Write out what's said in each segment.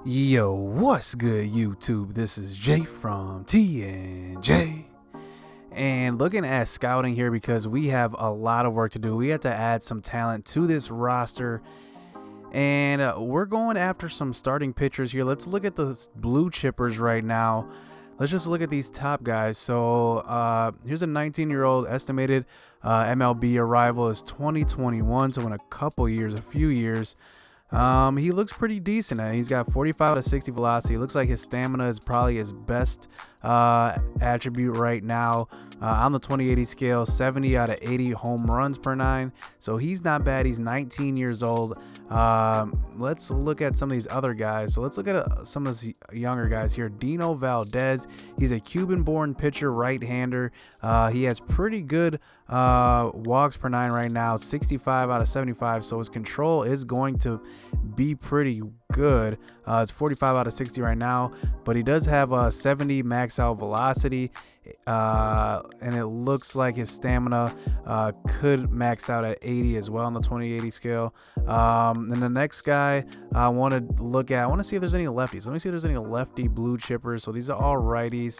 Yo, what's good, YouTube? This is Jay from TNJ. And looking at scouting here because we have a lot of work to do. We had to add some talent to this roster. And we're going after some starting pitchers here. Let's look at the blue chippers right now. Let's just look at these top guys. So here's a 19-year-old estimated MLB arrival is 2021. So in a few years. He looks pretty decent. He's got 45 out of 60 velocity. Looks like his stamina is probably his best attribute right now. On the 20/80 scale, 70 out of 80 home runs per nine. So he's not bad. He's 19 years old. Let's look at some of these other guys. So let's look at some of these younger guys here. Dino Valdez. He's a Cuban-born pitcher, right-hander. He has pretty good walks per nine right now, 65 out of 75. So his control is going to be pretty good. It's 45 out of 60 right now, but he does have a 70 max out velocity. And it looks like his stamina could max out at 80 as well on the 20/80 scale. And the next guy I want to see if there's any lefties. Let me see if there's any lefty blue chippers. So these are all righties.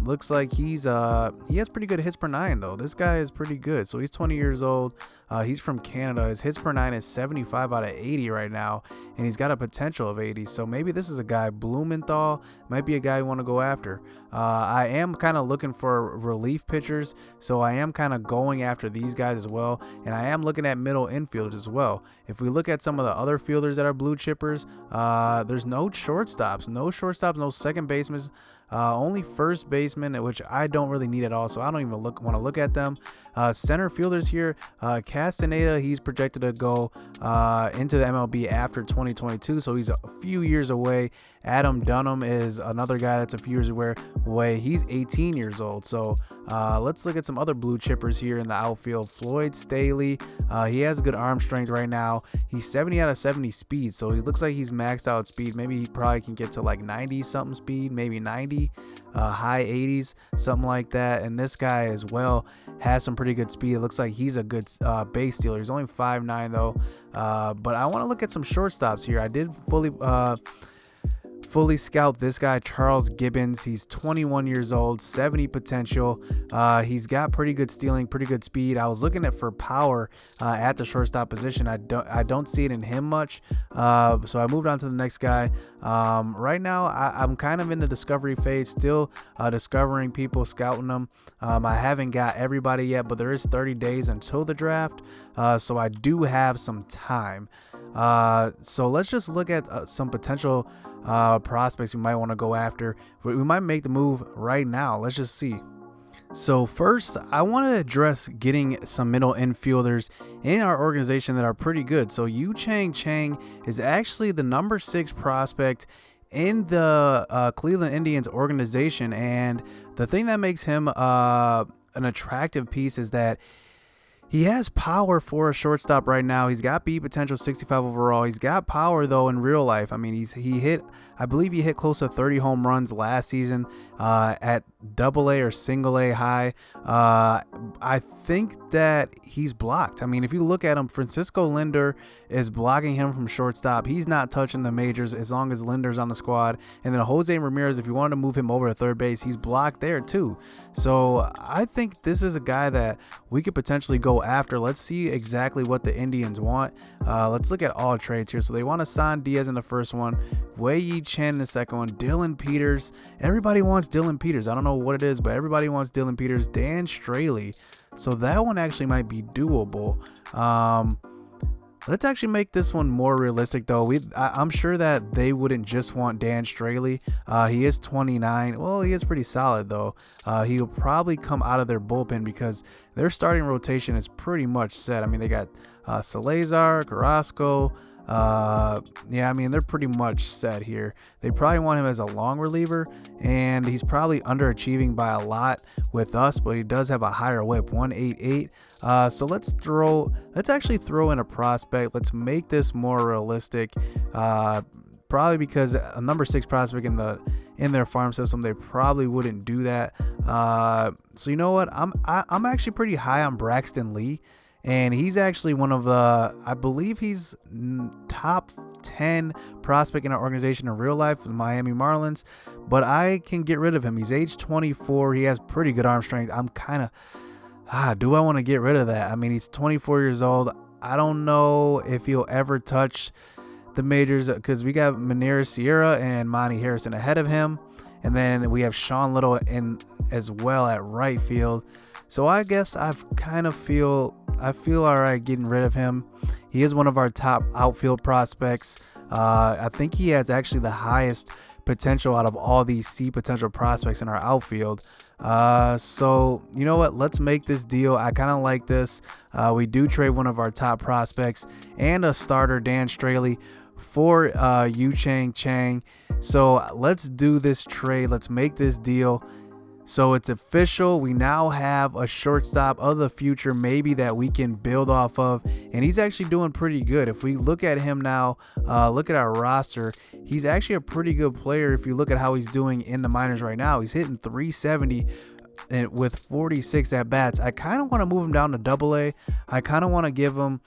Looks like he has pretty good hits per nine though. This guy is pretty good. So he's 20 years old. He's from Canada. His hits per nine is 75 out of 80 right now, and he's got a potential of 80. So maybe this is a guy. Blumenthal might be a guy you want to go after. I am kind of looking for relief pitchers, so I am kind of going after these guys as well, and I am looking at middle infielders as well. If we look at some of the other fielders that are blue chippers, there's no shortstops, no second basemen. Only first baseman, which I don't really need at all, so I don't even want to look at them. Center fielders here, Castaneda, he's projected to go into the MLB after 2022, so he's a few years away. Adam Dunham is another guy that's a few years away. He's 18 years old. So let's look at some other blue chippers here in the outfield. Floyd Staley, he has good arm strength right now. He's 70 out of 70 speed, so he looks like he's maxed out speed. Maybe he probably can get to like 90 something speed, maybe 90, high 80s, something like that. And this guy as well has some pretty good speed. It looks like he's a good base stealer. He's only 5'9" though. But I want to look at some shortstops here. I did fully scout this guy, Charles Gibbons. He's 21 years old, 70 potential. He's got pretty good stealing, pretty good speed. I was looking at for power at the shortstop position. I don't see it in him much. So I moved on to the next guy. Right now, I'm kind of in the discovery phase, still discovering people, scouting them. I haven't got everybody yet, but there is 30 days until the draft. So I do have some time. So let's just look at some potential prospects we might want to go after. We might make the move right now. Let's just see. So first, I want to address getting some middle infielders in our organization that are pretty good. So Yu Chang is actually the number 6 prospect in the Cleveland Indians organization, and the thing that makes him an attractive piece is that he has power for a shortstop right now. He's got beat potential, 65 overall. He's got power though in real life. I mean, I believe he hit close to 30 home runs last season at AA or single A high. I think that he's blocked. I mean, if you look at him, Francisco Lindor is blocking him from shortstop. He's not touching the majors as long as Linder's on the squad. And then Jose Ramirez, if you wanted to move him over to third base, he's blocked there too. So I think this is a guy that we could potentially go after. Let's see exactly what the Indians want. Let's look at all trades here. So they want Hassan Diaz in the first one, Wei Yi Chen in the second one, Dylan Peters. Everybody wants Dylan Peters. I don't know what it is, but everybody wants Dylan Peters. Dan Straley. So that one actually might be doable. Let's actually make this one more realistic, though. I'm sure that they wouldn't just want Dan Straley. He is 29. Well, he is pretty solid, though. He will probably come out of their bullpen because their starting rotation is pretty much set. I mean, they got Salazar, Carrasco. Yeah, I mean, they're pretty much set here. They probably want him as a long reliever, and he's probably underachieving by a lot with us, but he does have a higher whip, 188. So let's actually throw in a prospect. Let's make this more realistic. Probably because a number 6 prospect in their farm system, they probably wouldn't do that. So you know what? I'm actually pretty high on Braxton Lee. And he's actually one of the, I believe he's top 10 prospect in our organization in real life, the Miami Marlins, but I can get rid of him. He's age 24. He has pretty good arm strength. I'm kind of, do I want to get rid of that? I mean, he's 24 years old. I don't know if he'll ever touch the majors because we got Maneira Sierra and Monty Harrison ahead of him. And then we have Sean Little in as well at right field. So I guess I feel all right getting rid of him. He is one of our top outfield prospects. I think he has actually the highest potential out of all these C potential prospects in our outfield. So you know what? Let's make this deal. I kind of like this. We do trade one of our top prospects and a starter, Dan Straley, for Yu Chang. So let's do this trade. Let's make this deal. So it's official. We now have a shortstop of the future, maybe that we can build off of. And he's actually doing pretty good. If we look at him now, look at our roster, he's actually a pretty good player. If you look at how he's doing in the minors right now, he's hitting 370 and with 46 at bats. I kind of want to move him down to Double-A. I kind of want to give him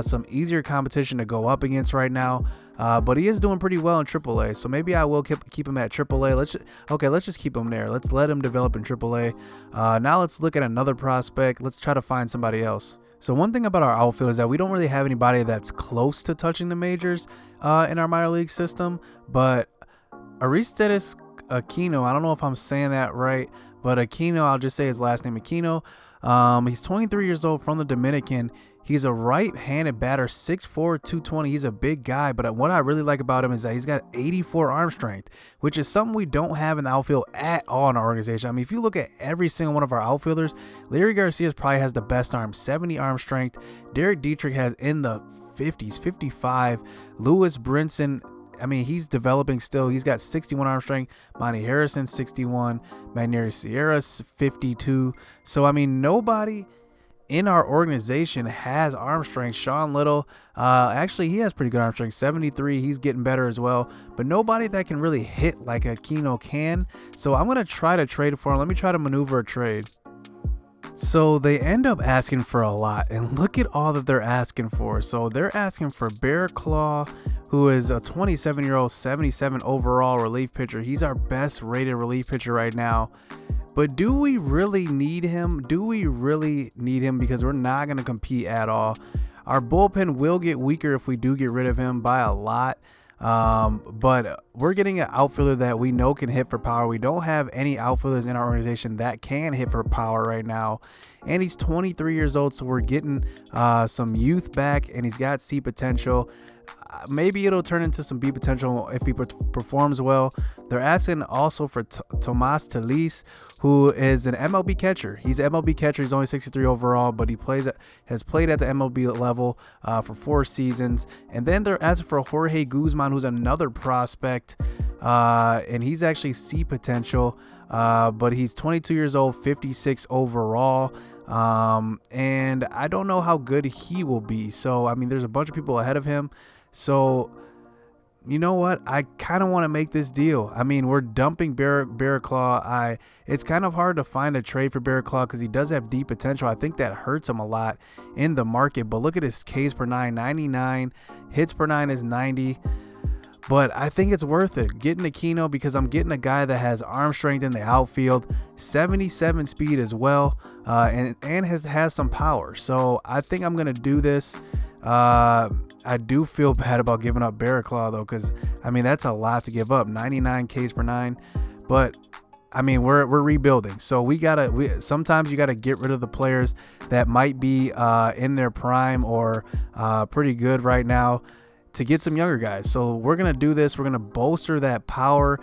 some easier competition to go up against right now. But he is doing pretty well in Triple-A, so maybe I will keep him at Triple-A. Let's just keep him there. Let's let him develop in Triple-A. Now let's look at another prospect. Let's try to find somebody else. So one thing about our outfield is that we don't really have anybody that's close to touching the majors in our minor league system. But Aristides Aquino, I don't know if I'm saying that right, but Aquino, I'll just say his last name, Aquino. He's 23 years old, from the Dominican. He's a right-handed batter, 6'4", 220. He's a big guy, but what I really like about him is that he's got 84 arm strength, which is something we don't have in the outfield at all in our organization. I mean, if you look at every single one of our outfielders, Larry Garcia probably has the best arm, 70 arm strength. Derek Dietrich has in the 50s, 55. Lewis Brinson, I mean, he's developing still. He's got 61 arm strength. Monty Harrison, 61. Maneira Sierra, 52. So, I mean, nobody in our organization has arm strength. Sean Little, actually, he has pretty good arm strength, 73. He's getting better as well. But nobody that can really hit like Aquino can. So I'm going to try to trade for him. Let me try to maneuver a trade. So they end up asking for a lot, and look at all that they're asking for. So they're asking for Bear Claw, who is a 27-year-old, 77 overall relief pitcher. He's our best rated relief pitcher right now. But do we really need him? Because we're not going to compete at all. Our bullpen will get weaker if we do get rid of him by a lot. But we're getting an outfielder that we know can hit for power. We don't have any outfielders in our organization that can hit for power right now. And he's 23 years old, so we're getting some youth back, and he's got C potential. Maybe it'll turn into some B potential if he performs well. They're asking also for Tomas Telis, who is an MLB catcher. He's an MLB catcher. He's only 63 overall, but he has played at the MLB level for 4 seasons. And then they're asking for Jorge Guzman, who's another prospect, and he's actually C potential, but he's 22 years old, 56 overall. And I don't know how good he will be. So, I mean, there's a bunch of people ahead of him. So, you know what? I kind of want to make this deal. I mean, we're dumping Bear Claw. It's kind of hard to find a trade for Bear Claw because he does have deep potential. I think that hurts him a lot in the market. But look at his Ks per 9, 99. Hits per 9 is 90. But I think it's worth it getting Aquino because I'm getting a guy that has arm strength in the outfield, 77 speed as well, and has some power. So I think I'm going to do this. I do feel bad about giving up Bear Claw though, because I mean that's a lot to give up, 99 Ks per 9. But I mean we're rebuilding, so sometimes you gotta get rid of the players that might be in their prime or pretty good right now to get some younger guys. So we're going to do this. We're going to bolster that power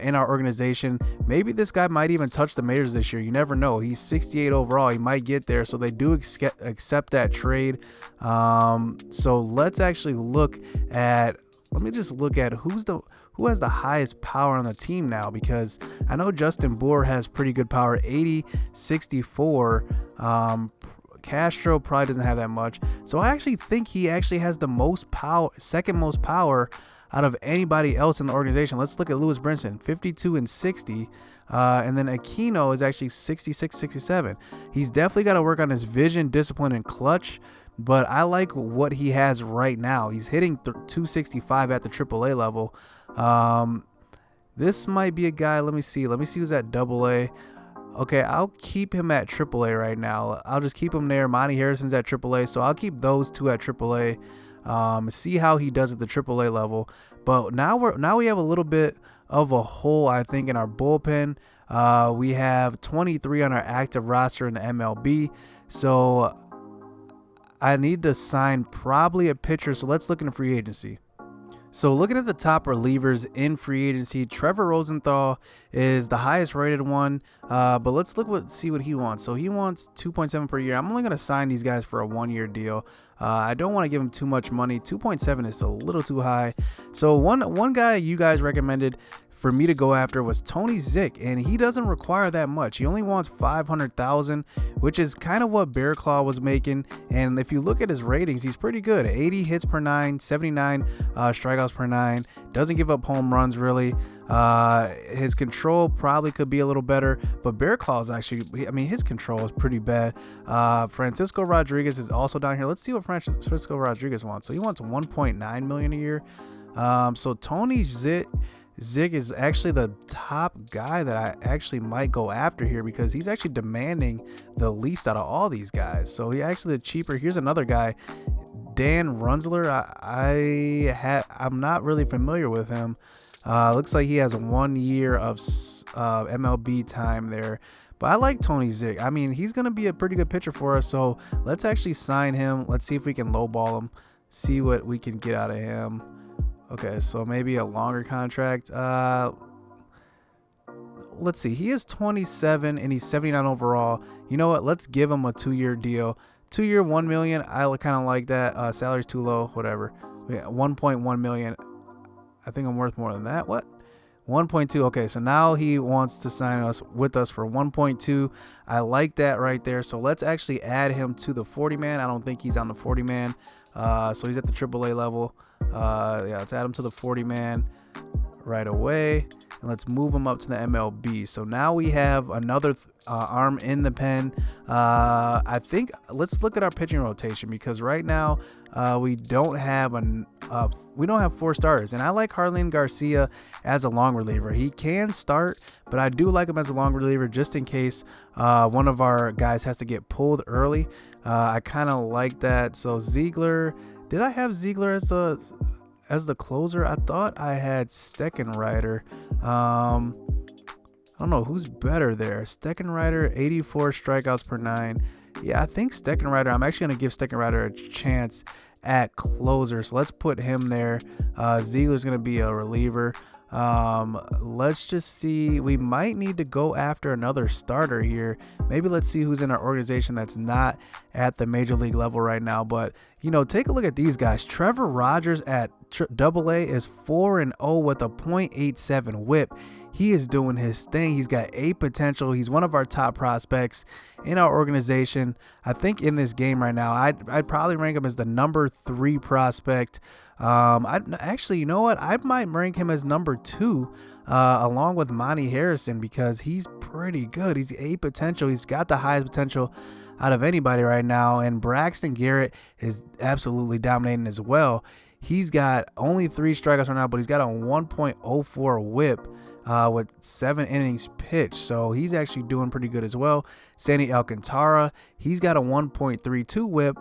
in our organization. Maybe this guy might even touch the majors this year. You never know. He's 68 overall. He might get there. So they do accept that trade. So let's actually let me just look at who has the highest power on the team now, because I know Justin Bour has pretty good power, 80, 64. Castro probably doesn't have that much. So I actually think he actually has the most power, second most power out of anybody else in the organization. Let's look at Lewis Brinson, 52 and 60. And then Aquino is actually 66, 67. He's definitely got to work on his vision, discipline, and clutch. but I like what he has right now. He's hitting 265 at the AAA level. This might be a guy. Let me see who's at AA. Okay, I'll keep him at AAA right now. I'll just keep him there. Monty Harrison's at AAA, so I'll keep those two at AAA. See how he does at the AAA level. But now we have a little bit of a hole, I think, in our bullpen. We have 23 on our active roster in the MLB, so I need to sign probably a pitcher. So let's look into free agency. So looking at the top relievers in free agency, Trevor Rosenthal is the highest rated one, but let's see what he wants. So he wants 2.7 per year. I'm only going to sign these guys for a 1-year deal. I don't want to give him too much money. 2.7 is a little too high. So one guy you guys recommended for me to go after was Tony Zych, and he doesn't require that much. He only wants $500,000, which is kind of what Bear Claw was making. And if you look at his ratings, he's pretty good. 80 hits per 9, 79 strikeouts per 9. Doesn't give up home runs really. His control probably could be a little better, but Bear Claw is actually, I mean, his control is pretty bad. Francisco Rodriguez is also down here. Let's see what Francisco Rodriguez wants. So he wants $1.9 million a year. So Tony Zych is actually the top guy that I actually might go after here, because he's actually demanding the least out of all these guys. So he actually the cheaper. Here's another guy, Dan Runzler. I'm not really familiar with him. Looks like he has 1 year of MLB time there. But I like Tony Zych. I mean, he's going to be a pretty good pitcher for us. So let's actually sign him. Let's see if we can lowball him. See what we can get out of him. Okay, so maybe a longer contract. Let's see. He is 27 and he's 79 overall. You know what? Let's give him a 2-year deal. 2-year, $1 million. I kind of like that. Salary's too low. Whatever. Yeah, 1.1 million. I think I'm worth more than that. What? 1.2. Okay, so now he wants to sign with us for 1.2. I like that right there. So let's actually add him to the 40-man. I don't think he's on the 40-man. So he's at the AAA level. Yeah, let's add him to the 40-man right away, and let's move him up to the MLB. So now we have another arm in the pen. I think let's look at our pitching rotation, because right now we don't have 4 starters, and I like Harlan Garcia as a long reliever. He can start, but I do like him as a long reliever just in case one of our guys has to get pulled early. I kind of like that. So Ziegler. Did I have Ziegler as the closer? I thought I had Steckenrider. I don't know who's better there. Steckenrider, 84 strikeouts per 9. Yeah, I think Steckenrider. I'm actually going to give Steckenrider a chance at closer. So let's put him there. Ziegler's going to be a reliever. Let's just see. We might need to go after another starter here. Maybe let's see who's in our organization that's not at the major league level right now. But, you know, take a look at these guys. Trevor Rogers at AA is 4-0 with a .87 whip. He is doing his thing. He's got A potential. He's one of our top prospects in our organization. I think in this game right now, I'd probably rank him as the number 3 prospect. Actually, you know what? I might rank him as number 2, along with Monty Harrison, because he's pretty good. He's A potential. He's got the highest potential out of anybody right now. And Braxton Garrett is absolutely dominating as well. He's got only 3 strikeouts right now, but he's got a 1.04 whip. With 7 innings pitched, so he's actually doing pretty good as well. Sandy Alcantara, he's got a 1.32 whip,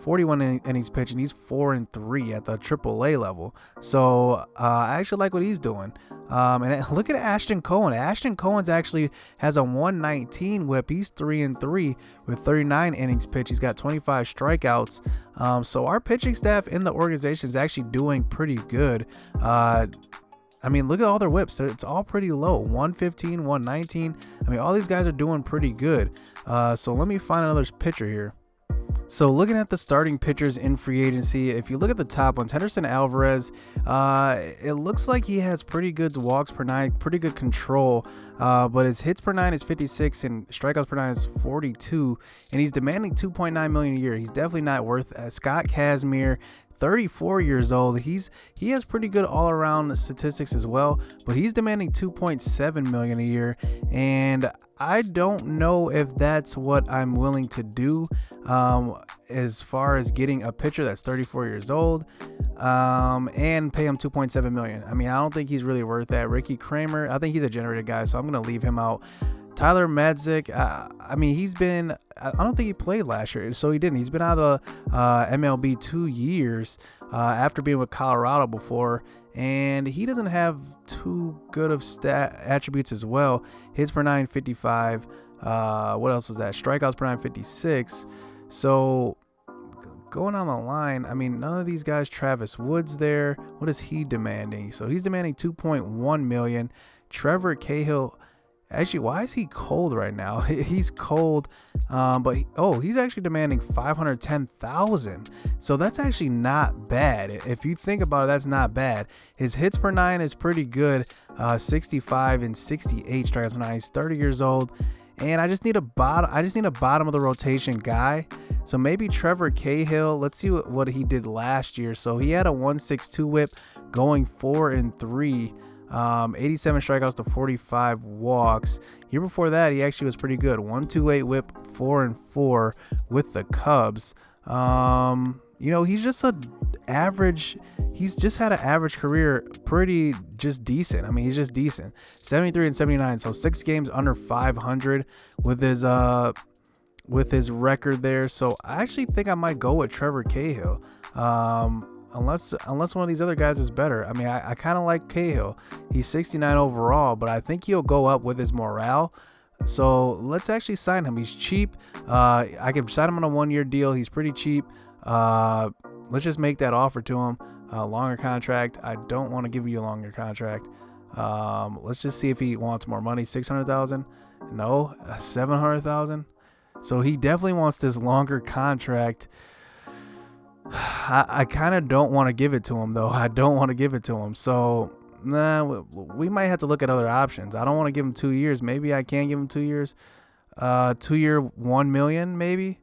41 innings pitched, and he's 4-3 at the AAA level. So I actually like what he's doing. And look at Ashton Cohen. Ashton Cohen's actually has a 119 whip. He's 3-3 with 39 innings pitched. He's got 25 strikeouts. So our pitching staff in the organization is actually doing pretty good. I mean, look at all their whips. It's all pretty low. 115, 119. I mean, all these guys are doing pretty good. So let me find another pitcher here. So looking at the starting pitchers in free agency, if you look at the top ones, Henderson Alvarez, it looks like he has pretty good walks per 9, pretty good control, but his hits per 9 is 56 and strikeouts per 9 is 42, and he's demanding $2.9 million a year. He's definitely not worth it. Scott Kazmir, 34 years old. He has pretty good all-around statistics as well, but he's demanding $2.7 million a year, and I don't know if that's what I'm willing to do as far as getting a pitcher that's 34 years old and pay him $2.7 million. I mean, I don't think he's really worth that. Ricky Kramer, I think he's a generated guy, so I'm going to leave him out. Tyler Madzik, I mean, I don't think he played last year, so he didn't. He's been out of the MLB 2 years after being with Colorado before, and he doesn't have too good of stat attributes as well. Hits per 955. What else is that? Strikeouts per 956. So going on the line, I mean, none of these guys. Travis Wood's there. What is he demanding? So he's demanding $2.1 million. Trevor Cahill. Actually, why is he cold right now? He's cold, but he's actually demanding $510,000. So that's actually not bad. If you think about it, that's not bad. His hits per 9 is pretty good, 65 and 68 strikeouts per 9. He's 30 years old, and I just need a bottom of the rotation guy. So maybe Trevor Cahill. Let's see what he did last year. So he had a 1.62 whip, going 4-3. 87 strikeouts to 45 walks. Year before that, he actually was pretty good. 1.28 whip, 4-4 with the Cubs. He's just he's just had an average career, pretty just decent. I mean, he's just decent. 73 and 79, so 6 games under 500 with his record there. So I actually think I might go with Trevor Cahill. Unless one of these other guys is better. I mean, I kind of like Cahill. He's 69 overall, but I think he'll go up with his morale. So let's actually sign him. He's cheap. I can sign him on a 1-year deal. He's pretty cheap. Let's just make that offer to him. Longer contract. I don't want to give you a longer contract. Let's just see if he wants more money. $600,000? No, $700,000. So he definitely wants this longer contract. I kind of don't want to give it to him, though. I don't want to give it to him. So, we might have to look at other options. I don't want to give him 2 years. Maybe I can give him 2 years. 2-year, $1 million, maybe.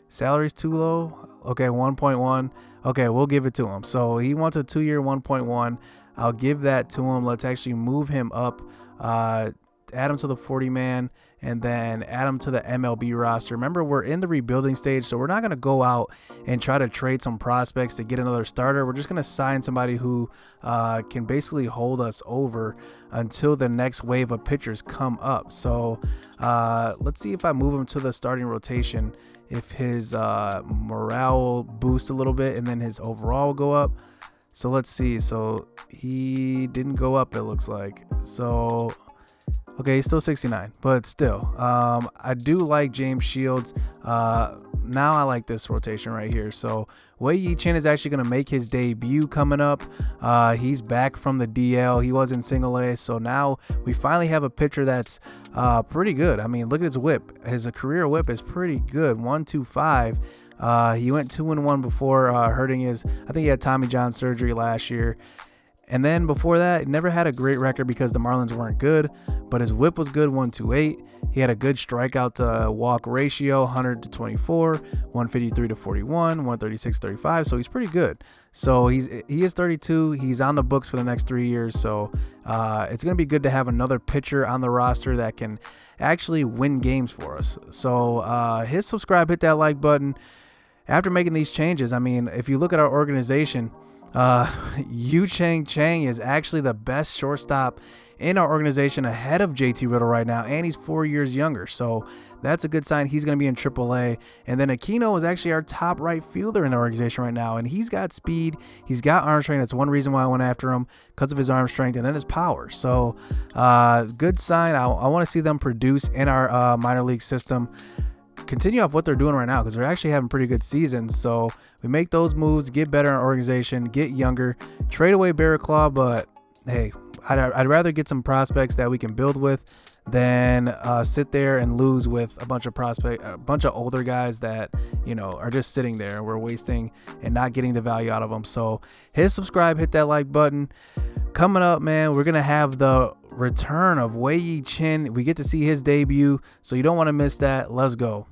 Salary's too low. Okay, 1.1. Okay, we'll give it to him. So he wants a 2-year, 1.1. I'll give that to him. Let's actually move him up. Add him to the 40-man, and then add him to the MLB roster. Remember, we're in the rebuilding stage, so we're not going to go out and try to trade some prospects to get another starter. We're just going to sign somebody who can basically hold us over until the next wave of pitchers come up. So let's see if I move him to the starting rotation, if his morale will boost a little bit, and then his overall will go up. So let's see. So he didn't go up, it looks like. So... okay, he's still 69, but still, I do like James Shields. Now I like this rotation right here. So Wei-Yi Chen is actually going to make his debut coming up. He's back from the DL. He was in single A, so now we finally have a pitcher that's pretty good. I mean, look at his whip. His career whip is pretty good, 1.25. He went 2-1 before hurting his, I think he had Tommy John surgery last year. And then before that, he never had a great record because the Marlins weren't good, but his whip was good, 1.28. He had a good strikeout to walk ratio, 100 to 24, 153 to 41, 136 to 35. So he's pretty good. So he is 32. He's on the books for the next 3 years. So it's going to be good to have another pitcher on the roster that can actually win games for us. So hit subscribe, hit that like button. After making these changes, I mean, if you look at our organization, Yu Chang Chang is actually the best shortstop in our organization, ahead of JT Riddle right now, and he's 4 years younger, so that's a good sign. He's going to be in AAA. And then Aquino is actually our top right fielder in the organization right now, and he's got speed, he's got arm strength. That's one reason why I went after him, because of his arm strength and then his power. So good sign. I want to see them produce in our minor league system. Continue off what they're doing right now, because they're actually having pretty good seasons. So we make those moves, get better in our organization, get younger, trade away Barrett Claw. But hey, I'd rather get some prospects that we can build with than sit there and lose with a bunch of older guys that, you know, are just sitting there and we're wasting and not getting the value out of them. So hit subscribe, hit that like button. Coming up, man, we're going to have the return of Wei-Yi Chen. We get to see his debut, so you don't want to miss that. Let's go.